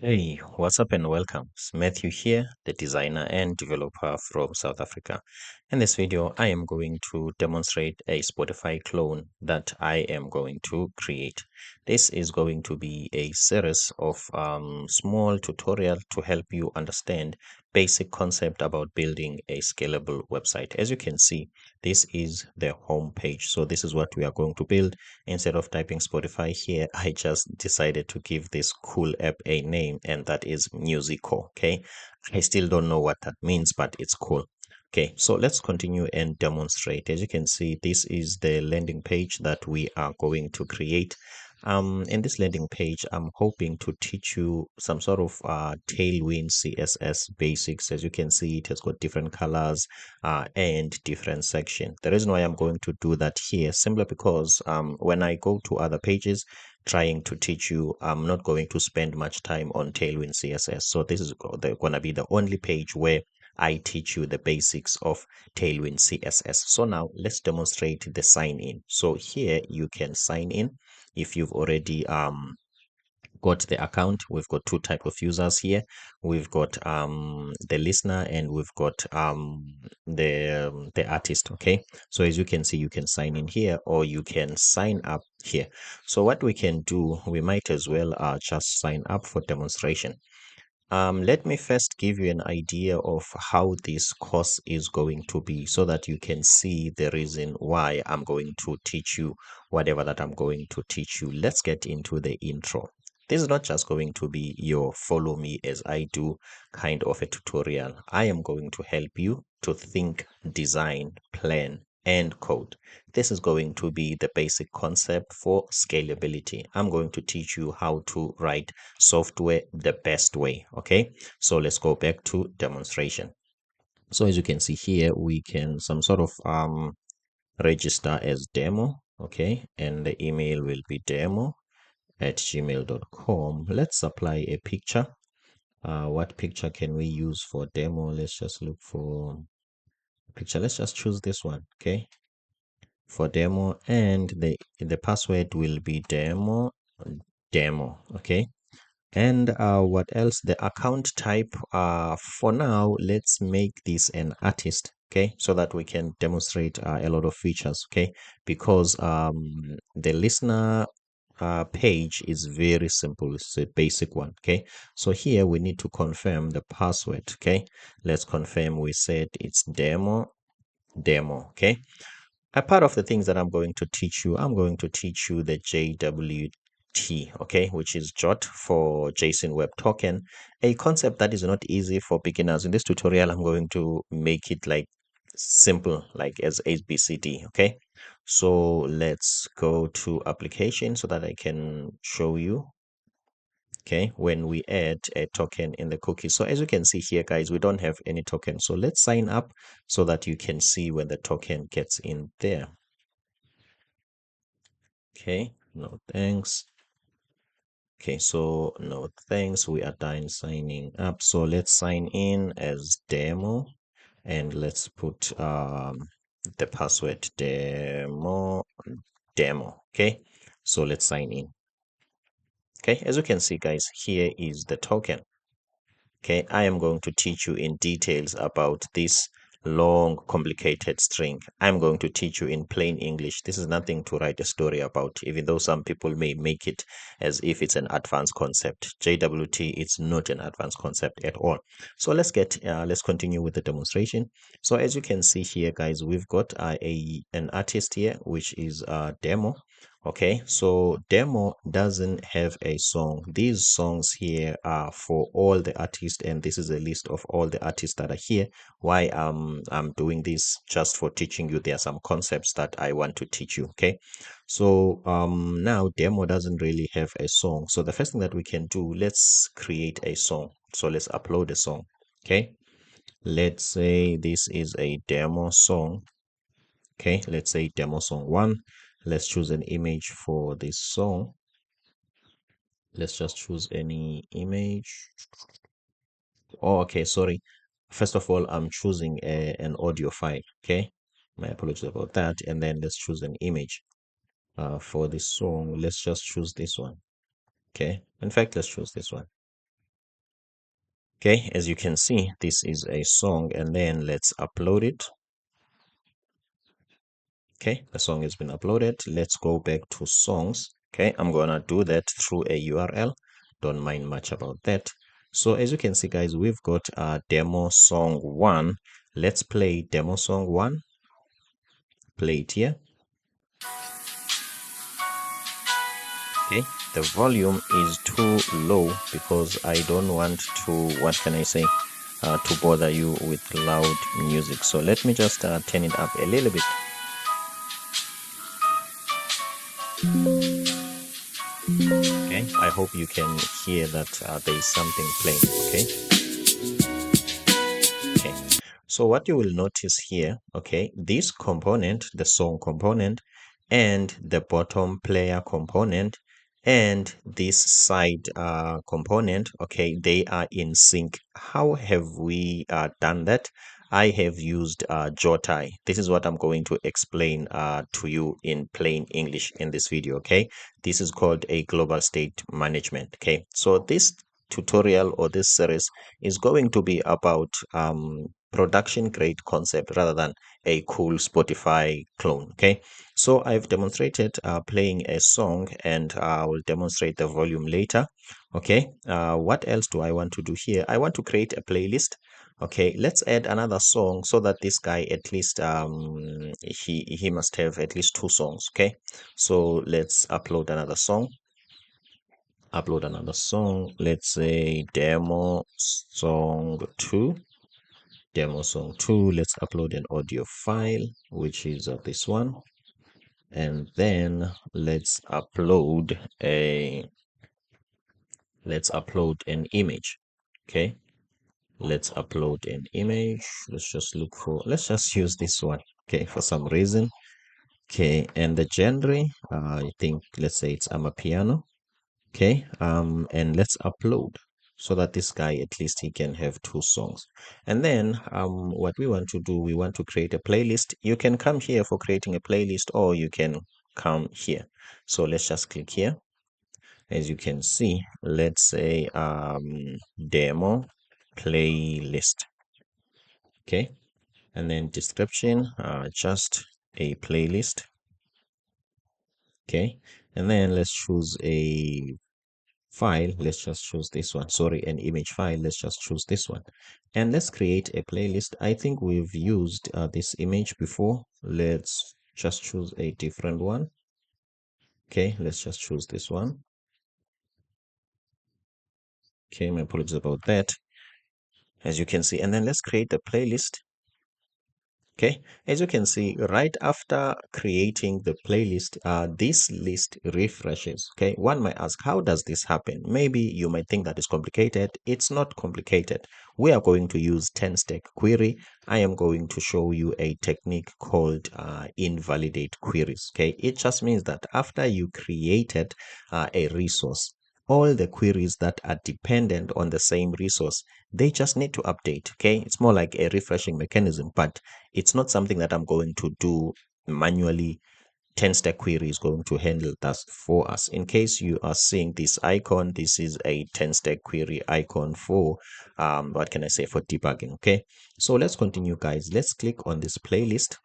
Hey, what's up and welcome. It's Matthew here, the designer and developer from South Africa. In this video, I am going to demonstrate a Spotify clone that I am going to create. This is going to be a series of small tutorial to help you understand basic concept about building a scalable website. As you can see, this is the home page. So this is what we are going to build. Instead of typing Spotify here, I just decided to give this cool app a name, and that is Musico. Okay, I still don't know what that means, but it's cool. Okay, so let's continue and demonstrate. As you can see, this is the landing page that we are going to create. In this landing page, I'm hoping to teach you some sort of Tailwind CSS basics. As you can see, it has got different colors and different section. The reason why I'm going to do that here simply because when I go to other pages trying to teach you, I'm not going to spend much time on Tailwind CSS. So this is going to be the only page where I teach you the basics of Tailwind CSS. So now let's demonstrate the sign in. So here you can sign in if you've already got the account. We've got two type of users here. We've got the listener and we've got the artist. Okay, so as you can see, you can sign in here or you can sign up here. So what we can do, we might as well just sign up for demonstration. Let me first give you an idea of how this course is going to be so that you can see the reason why I'm going to teach you whatever that I'm going to teach you. Let's get into the intro. This is not just going to be your follow me as I do kind of a tutorial. I am going to help you to think, design, plan, and code. This is going to be the basic concept for scalability. I'm going to teach you how to write software the best way. Okay, so let's go back to demonstration. So as you can see here, we can some sort of register as demo. Okay, and the email will be demo@gmail.com. Let's apply a picture. What picture can we use for demo? Let's just look for a picture. Let's just choose this one. Okay, for demo, and the password will be demo. Okay, and what else? The account type, for now let's make this an artist. Okay, so that we can demonstrate a lot of features. Okay, because the listener page is very simple. It's a basic one. Okay, so here we need to confirm the password. Okay, let's confirm. We said it's demo. Okay, a part of the things that I'm going to teach you, I'm going to teach you the JWT, okay, which is JWT for JSON Web Token, a concept that is not easy for beginners. In this tutorial, I'm going to make it like simple, like as ABCD, okay? So let's go to application so that I can show you. Okay, when we add a token in the cookie. So as you can see here, guys, we don't have any token. So let's sign up so that you can see when the token gets in there. Okay, no thanks. Okay, so no thanks. We are done signing up. So let's sign in as demo and let's put the password demo. Okay, so let's sign in. Okay, as you can see, guys, here is the token. Okay, I am going to teach you in details about this long, complicated string. I'm going to teach you in plain English. This is nothing to write a story about, even though some people may make it as if it's an advanced concept. JWT, it's not an advanced concept at all. So let's continue with the demonstration. So as you can see here, guys, we've got an artist here, which is demo. Okay, so demo doesn't have a song. These songs here are for all the artists, and this is a list of all the artists that are here. Why I'm doing this? Just for teaching you. There are some concepts that I want to teach you. Okay, so now demo doesn't really have a song. So the first thing that we can do, let's create a song. So let's upload a song. Okay, let's say this is a demo song. Okay, let's say demo song 1. Let's choose an image for this song. Let's just choose any image. Oh, okay, sorry. First of all, I'm choosing an audio file. Okay, my apologies about that. And then let's choose an image for this song. Let's just choose this one. Okay, in fact, let's choose this one. Okay, as you can see, this is a song, and then let's upload it. Okay, the song has been uploaded. Let's go back to songs. Okay, I'm gonna do that through a URL. Don't mind much about that. So as you can see, guys, we've got demo song 1. Let's play demo song 1. Play it here. Okay, the volume is too low because I don't want to, what can I say, to bother you with loud music. So let me just turn it up a little bit. Okay, I hope you can hear that there is something playing. Okay, so what you will notice here, okay, this component, the song component, and the bottom player component, and this side component, okay, they are in sync. How have we done that? I have used JWT. This is what I'm going to explain to you in plain English in this video. Okay, this is called a global state management. Okay, so this tutorial or this series is going to be about production grade concept rather than a cool Spotify clone. Okay, so I've demonstrated playing a song, and I will demonstrate the volume later. Okay, what else do I want to do here? I want to create a playlist. Okay, let's add another song so that this guy at least he must have at least 2 songs. Okay, so let's upload another song. Let's say demo song 2. Let's upload an audio file, which is this one, and then let's upload an image. Okay, let's upload an image. Let's just use this one. Okay, for some reason. Okay, and the genre, I think, let's say it's Amapiano. Okay, and let's upload so that this guy at least he can have 2 songs. And then what we want to do, we want to create a playlist. You can come here for creating a playlist, or you can come here. So let's just click here. As you can see, let's say demo playlist. Okay, and then description, just a playlist. Okay, and then let's choose a file. Let's just choose this one. Sorry, an image file. Let's just choose this one, and let's create a playlist. I think we've used this image before. Let's just choose a different one. Okay, let's just choose this one. Okay, my apologies about that. As you can see, and then let's create the playlist. Okay, as you can see, right after creating the playlist, this list refreshes. Okay, one might ask, how does this happen? Maybe you might think that it's complicated. It's not complicated. We are going to use 10-stack query. I am going to show you a technique called invalidate queries. Okay, it just means that after you created a resource, all the queries that are dependent on the same resource, they just need to update. Okay, it's more like a refreshing mechanism, but it's not something that I'm going to do manually. 10-stack query is going to handle that for us. In case you are seeing this icon, this is a 10-stack query icon for what can I say, for debugging. Okay, so let's continue, guys. Let's click on this playlist.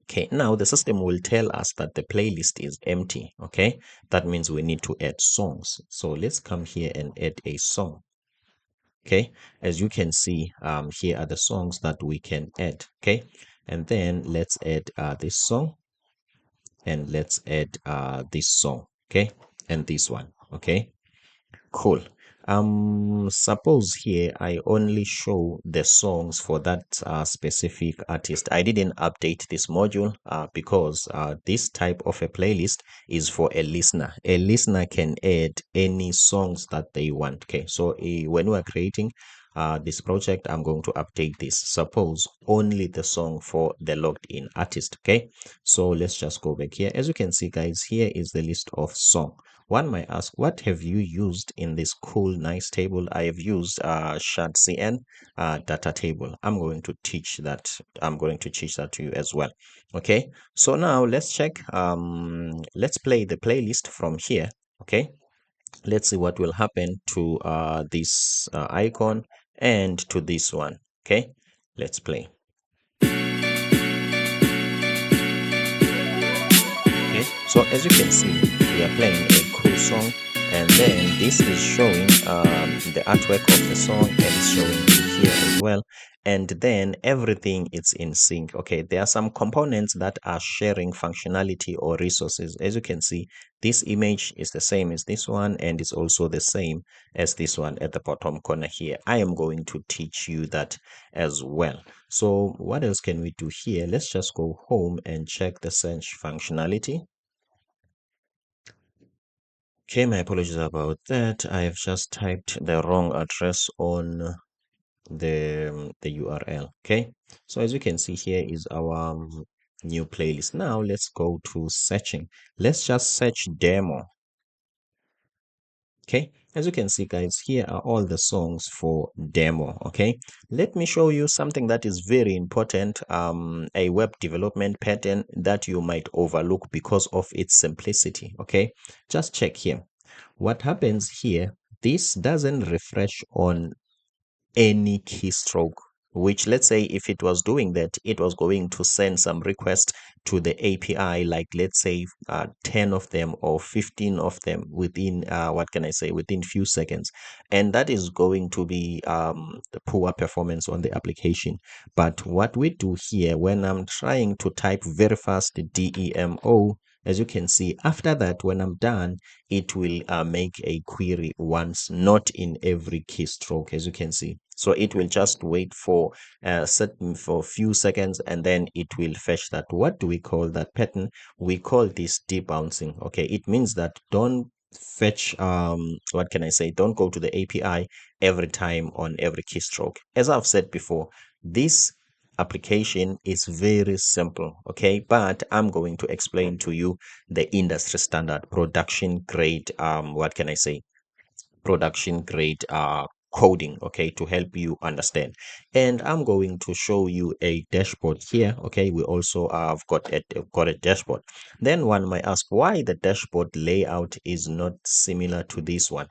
Okay, now the system will tell us that the playlist is empty. Okay, that means we need to add songs. So let's come here and add a song. Okay, as you can see, here are the songs that we can add. Okay, and then let's add this song, and let's add this song. Okay, and this one. Okay, cool. Suppose here I only show the songs for that specific artist. I didn't update this module because this type of a playlist is for a listener. A listener can add any songs that they want. Okay, so when we are creating this project, I'm going to update this. Suppose only the song for the logged in artist. Okay, so let's just go back here. As you can see, guys, here is the list of song. One might ask, what have you used in this cool, nice table? I have used ShardCN data table. I'm going to teach that. I'm going to teach that to you as well. Okay, so now let's check. Let's play the playlist from here. Okay, let's see what will happen to this icon and to this one. Okay, let's play. Okay, so as you can see, we are playing a cool song, and then this is showing the artwork of the song, and it's showing you here as well. And then everything is in sync. Okay, there are some components that are sharing functionality or resources. As you can see, this image is the same as this one, and it's also the same as this one at the bottom corner here. I am going to teach you that as well. So what else can we do here? Let's just go home and check the search functionality. Okay, my apologies about that. I have just typed the wrong address on the URL. Okay, so as you can see, here is our new playlist. Now let's go to searching. Let's just search demo. Okay, as you can see, guys, here are all the songs for demo. Okay, let me show you something that is very important, a web development pattern that you might overlook because of its simplicity. Okay, just check here. What happens here, this doesn't refresh on any keystroke, which, let's say, if it was doing that, it was going to send some request to the API, like let's say 10 of them or 15 of them within what can I say, within few seconds, and that is going to be the poor performance on the application. But what we do here, when I'm trying to type very fast DEMO, as you can see, after that, when I'm done, it will make a query once, not in every keystroke, as you can see. So it will just wait for for a few seconds, and then it will fetch that. What do we call that pattern? We call this debouncing. Okay, it means that don't fetch what can I say, don't go to the API every time on every keystroke. As I've said before, this application is very simple, okay, but I'm going to explain to you the industry standard production grade what can I say, production grade coding, okay, to help you understand. And I'm going to show you a dashboard here. Okay, we also have got a dashboard. Then one might ask why the dashboard layout is not similar to this one.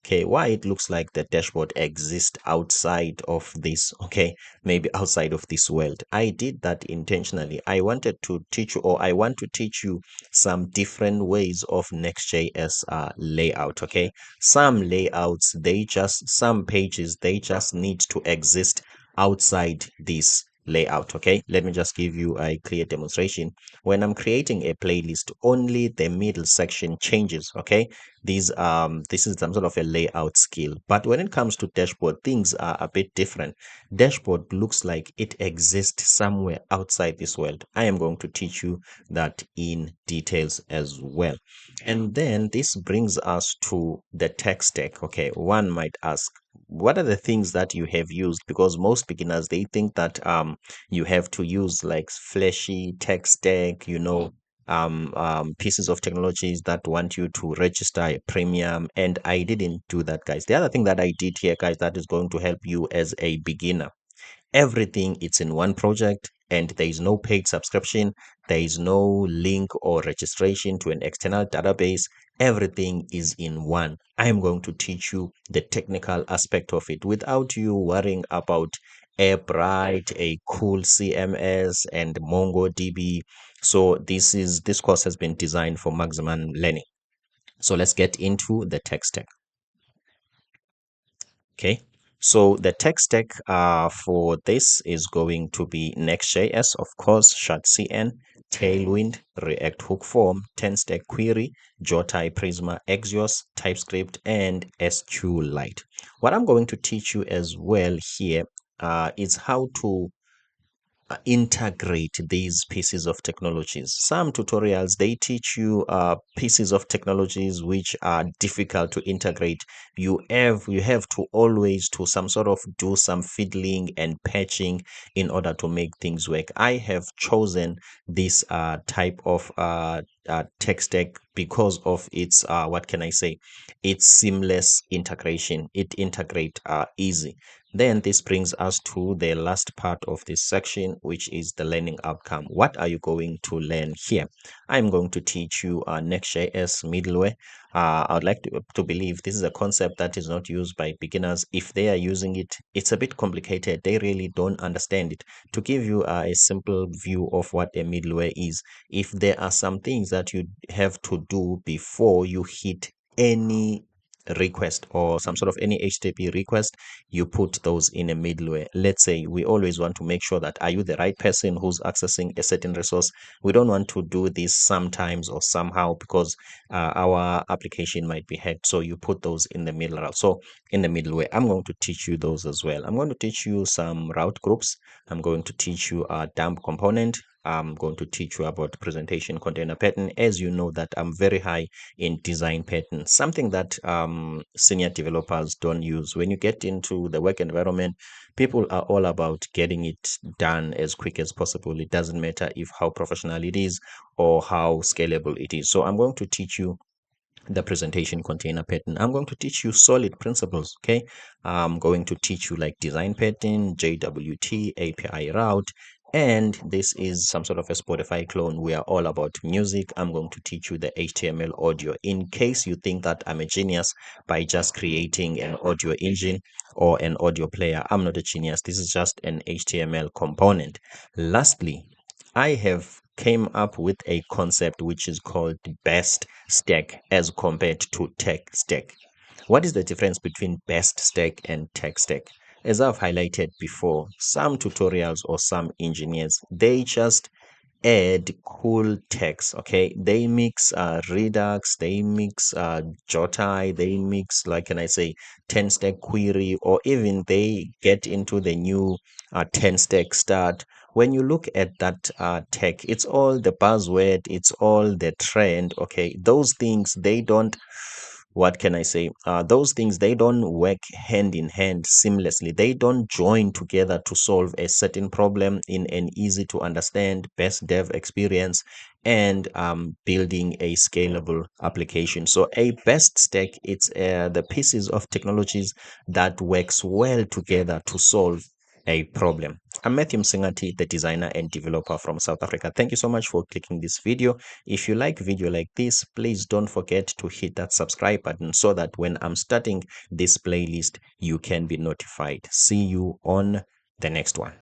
Okay, why it looks like the dashboard exists outside of this, okay, maybe outside of this world. I did that intentionally. I wanted to teach you, or I want to teach you some different ways of Next.js layout, okay. Some layouts, some pages, they just need to exist outside this layout. Okay, let me just give you a clear demonstration. When I'm creating a playlist, only the middle section changes. Okay, this is some sort of a layout skill, but when it comes to dashboard, things are a bit different. Dashboard looks like it exists somewhere outside this world. I am going to teach you that in details as well. And then this brings us to the tech stack. Okay, one might ask, what are the things that you have used? Because most beginners, they think that you have to use like flashy tech stack, pieces of technologies that want you to register a premium, and I didn't do that, guys. The other thing that I did here, guys, that is going to help you as a beginner, everything it's in one project, and there is no paid subscription, there is no link or registration to an external database. Everything is in one. I am going to teach you the technical aspect of it without you worrying about AppWrite, a cool CMS, and MongoDB. So this course has been designed for maximum learning. So let's get into the tech stack. Okay, so the tech stack for this is going to be Next.js, of course, ShardCN, Tailwind, React Hook Form, 10-stack Query, Jotai, Prisma, Axios, TypeScript, and SQLite. What I'm going to teach you as well here is how to integrate these pieces of technologies. Some tutorials, they teach you pieces of technologies which are difficult to integrate. You have to always to some sort of do some fiddling and patching in order to make things work. I have chosen this type of tech stack because of its what can I say, its seamless integration. It integrate easy. Then this brings us to the last part of this section, which is the learning outcome. What are you going to learn here? I'm going to teach you Next.js middleware. I would like to believe this is a concept that is not used by beginners. If they are using it, it's a bit complicated. They really don't understand it. To give you a simple view of what a middleware is, if there are some things that you have to do before you hit any request or some sort of any HTTP request, you put those in a middleware. Let's say we always want to make sure that are you the right person who's accessing a certain resource. We don't want to do this sometimes or somehow because our application might be hacked. So you put those in the middleware. So in the middleware, I'm going to teach you those as well. I'm going to teach you some route groups. I'm going to teach you a dump component. I'm going to teach you about presentation container pattern. As you know that I'm very high in design pattern, something that senior developers don't use. When you get into the work environment, people are all about getting it done as quick as possible. It doesn't matter if how professional it is or how scalable it is. So I'm going to teach you the presentation container pattern. I'm going to teach you solid principles. Okay, I'm going to teach you like design pattern, JWT, API route, and this is some sort of a Spotify clone. We are all about music. I'm going to teach you the HTML audio in case you think that I'm a genius by just creating an audio engine or an audio player. I'm not a genius. This is just an HTML component. Lastly, I have came up with a concept which is called best stack as compared to tech stack. What is the difference between best stack and tech stack? As I've highlighted before, some tutorials or some engineers, they just add cool text. Okay, they mix Redux, they mix Jotai, they mix, like, can I say, 10 stack query, or even they get into the new 10 stack start. When you look at that tech, it's all the buzzword, it's all the trend. Okay, those things, they don't, what can I say, those things, they don't work hand in hand seamlessly. They don't join together to solve a certain problem in an easy to understand best dev experience and building a scalable application. So a best stack, it's the pieces of technologies that works well together to solve a problem. I'm Matthew Msingati, the designer and developer from South Africa. Thank you so much for clicking this video. If you like video like this, please don't forget to hit that subscribe button so that when I'm starting this playlist, you can be notified. See you on the next one.